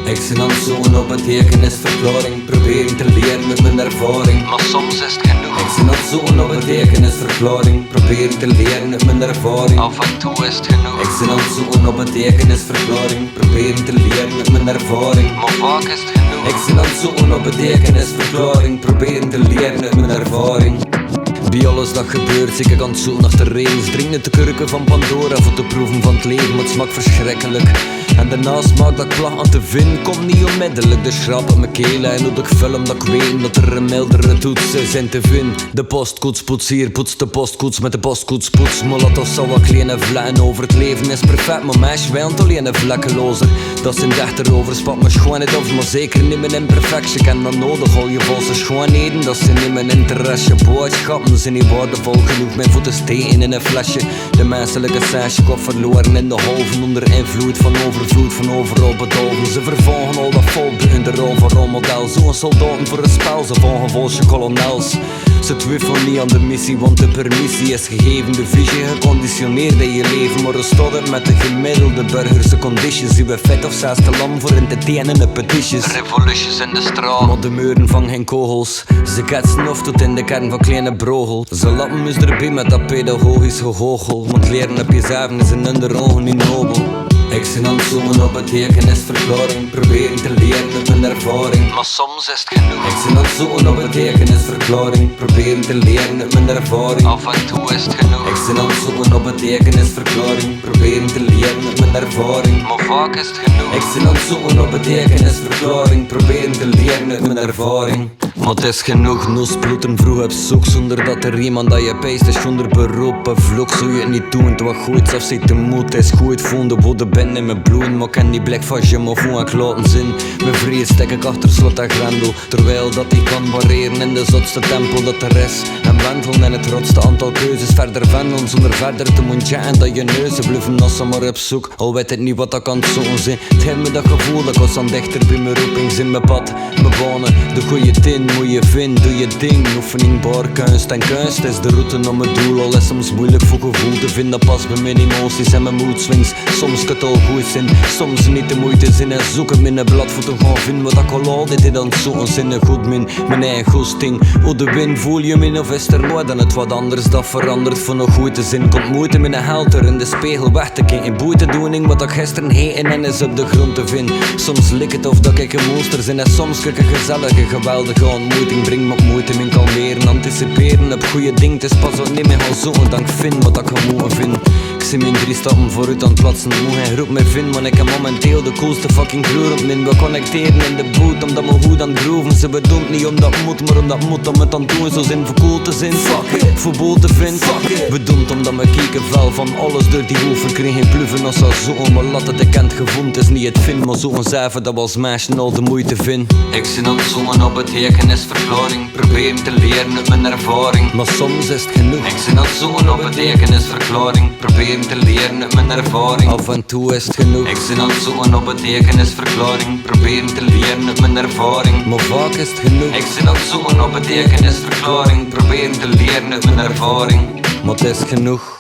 Ik zit aan het zoeken op betekenisverklaring, proberen te leren met mijn ervaring. Maar soms is het genoeg. Ik zit aan het zoeken op betekenisverklaring, proberen te leren met mijn ervaring. Af en toe is het genoeg. Ik zit aan het zoeken op betekenisverklaring, proberen te leren met mijn ervaring. Maar vaak is het genoeg. Ik zit aan het zoeken op betekenisverklaring, proberen te leren met mijn ervaring. Bij alles dat gebeurt, zie ik aan het zoeken naar de rails. Drink niet de kurken van Pandora voor te proeven van het leven, maar het smaakt verschrikkelijk. En daarna smaakt dat ik plag aan te vinden, komt niet onmiddellijk. Dus schrap aan mijn kelen en hoe ik film dat ik weet dat er een mildere toetsen zijn te vinden. De postkoetspoetsier poetst de postkoets met de postkoetspoets. Maar laat ons zo wat kleine vlekken over het leven is perfect. Maar meisje wijnt alleen een vlekkelozer. Dat zijn dichter over, spat me schoon niet af, maar zeker niet mijn imperfectie. Ik ken dat nodig, al je valse schoonheden. Dat zijn niet mijn interesse, boodschappen zijn niet waardevol genoeg. Mijn voeten steken in een flesje. De menselijke sensje gaat verloren in de halven. Onder invloed van overvloed, van overal bedolven. Ze vervolgen al dat volk in de rol van rolmodel. Zo'n soldaten voor een spel, ze volgen volsje kolonels. Ze twijfelen niet aan de missie, want de permissie is gegeven. De visie geconditioneerd in je leven. Maar hoe staat het met de gemiddelde burgerse conditions? Zien we vet of zelfs te lam voor in te tenen en petities. Revoluties in de straat. Maar de muren vangen geen kogels. Ze ketsen of tot in de kern van kleine brogel. Ze lappen dus erbij met dat pedagogisch gegoochel. Want leren op jezelf is in hun ogen niet nobel. Ik zit aan het zoeken op betekenisverklaring, proberen te leren met mijn ervaring. Maar soms is het genoeg. Ik zit aan het zoeken op betekenisverklaring, proberen te leren met mijn ervaring. Af en toe is het genoeg. Ik zit aan het zoeken op betekenisverklaring, proberen te leren met mijn ervaring. Maar vaak is het genoeg. Ik zit aan het zoeken op betekenisverklaring, proberen te leren met mijn ervaring. Maar het is genoeg, noosbloeden vroeg op zoek, zonder dat er iemand dat je peest is zonder beroep of vloek. Zou je het niet doen, het was goed, zelfs zit de moed is goed. Voel de woede ben in mijn bloed, maar ken die blik van je me voel ik laten zin. Mijn vrees stek ik achter slot en grendel, terwijl dat ik kan variëren in de zotste tempel dat er is. En wentelen in het rotste aantal keuzes, verder vendelen zonder verder te moeten en dat je neuzen blijven nassen maar op zoek. Al weet het niet wat dat kan zo'n zijn. Het geeft me dat gevoel dat ik was aan dichter bij mijn roeping, in mijn pad, mijn banen, de goede tin. Moet je vinden, doe je ding, oefening, bar, kunst en kunst is de route naar mijn doel. Al is soms moeilijk voor gevoel te vinden, pas bij mijn emoties en mijn mood swings. Soms kan het al goed zijn, soms niet de moeite zijn. En zoek hem in een blad voor te gaan vinden wat ik al altijd in dan zo'n zin. Goed mijn eigen goesting. Hoe de wind voel je min of is er nooit dan het wat anders dat verandert voor nog goed te zin. Komt moeite met een helder in de spiegel weg te kijken. Boeitedoening wat ik gisteren heen en is op de grond te vinden. Soms lik het of dat ik een monster zin en soms kijk een gezellige, geweldige ontmoeting. Breng me op moeite min kalmeren, anticiperen op goede dingen. Het is pas ook niet meer gaan zoeken dan ik vind wat ik gewoon vind. Ik zie mijn 3 stappen vooruit aan het plaatsen. Moet geen groep me vinden, want ik heb momenteel de coolste fucking kleur op min. We connecteren in de boot omdat we goed aan het groeven. Ze bedoelt niet omdat moet, maar omdat moet om het aan het doen. Zo zin voor cool te zijn, voor boel te vinden. Bedoeld omdat we kieken vel van alles door die hoeven. Kreeg geen pluven als dat zo'n, maar laat het ik kent gevonden. is niet het vinden, maar zo'n cijfer dat we als meisje al de moeite vinden. Ik zit aan het zoeken op betekenisverklaring, proberen te leren met mijn ervaring. Maar soms is het genoeg. Ik zit aan het zoeken op betekenisverklaring, proberen te leren met mijn ervaring. Af en toe is het genoeg. Ik zit aan het zoeken op betekenisverklaring, proberen te leren met mijn ervaring. Maar vaak is het genoeg. Ik zit aan het zoeken op betekenisverklaring, proberen te leren met mijn ervaring. Maar het is genoeg.